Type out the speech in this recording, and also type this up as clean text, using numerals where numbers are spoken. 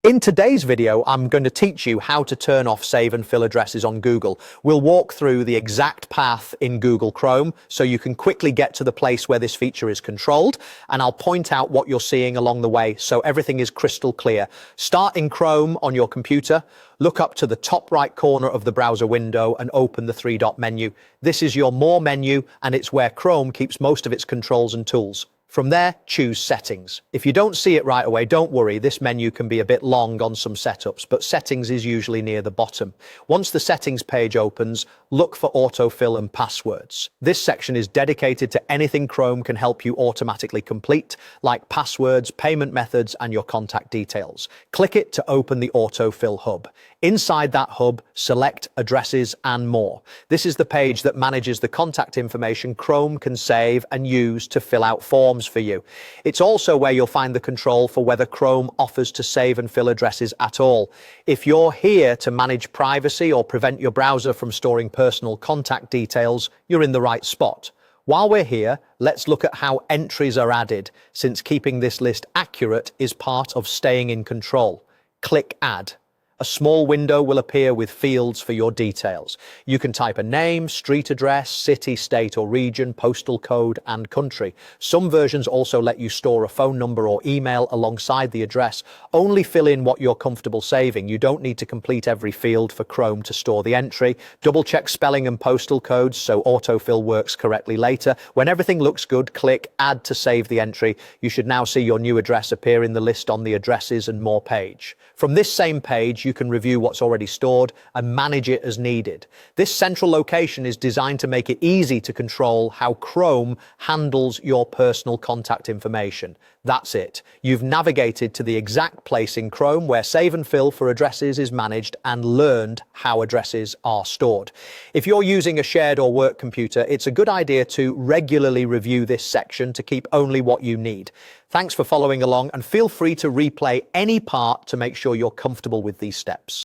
In today's video, I'm going to teach you how to turn off save and fill addresses on Google. We'll walk through the exact path in Google Chrome so you can quickly get to the place where this feature is controlled, and I'll point out what you're seeing along the way so everything is crystal clear. Start in Chrome on your computer, look up to the top right corner of the browser window and open the three-dot menu. This is your More menu, and it's where Chrome keeps most of its controls and tools. From there, choose Settings. If you don't see it right away, don't worry, this menu can be a bit long on some setups, but Settings is usually near the bottom. Once the Settings page opens, look for Autofill and Passwords. This section is dedicated to anything Chrome can help you automatically complete, like passwords, payment methods, and your contact details. Click it to open the Autofill hub. Inside that hub, select Addresses and More. This is the page that manages the contact information Chrome can save and use to fill out forms for you. It's also where you'll find the control for whether Chrome offers to save and fill addresses at all. If you're here to manage privacy or prevent your browser from storing personal contact details, you're in the right spot. While we're here, let's look at how entries are added, since keeping this list accurate is part of staying in control. Click Add. A small window will appear with fields for your details. You can type a name, street address, city, state or region, postal code, and country. Some versions also let you store a phone number or email alongside the address. Only fill in what you're comfortable saving. You don't need to complete every field for Chrome to store the entry. Double check spelling and postal codes so autofill works correctly later. When everything looks good, click Add to save the entry. You should now see your new address appear in the list on the Addresses and More page. From this same page, you can review what's already stored and manage it as needed. This central location is designed to make it easy to control how Chrome handles your personal contact information. That's it. You've navigated to the exact place in Chrome where save and fill for addresses is managed and learned how addresses are stored. If you're using a shared or work computer, it's a good idea to regularly review this section to keep only what you need. Thanks for following along, and feel free to replay any part to make sure you're comfortable with these steps.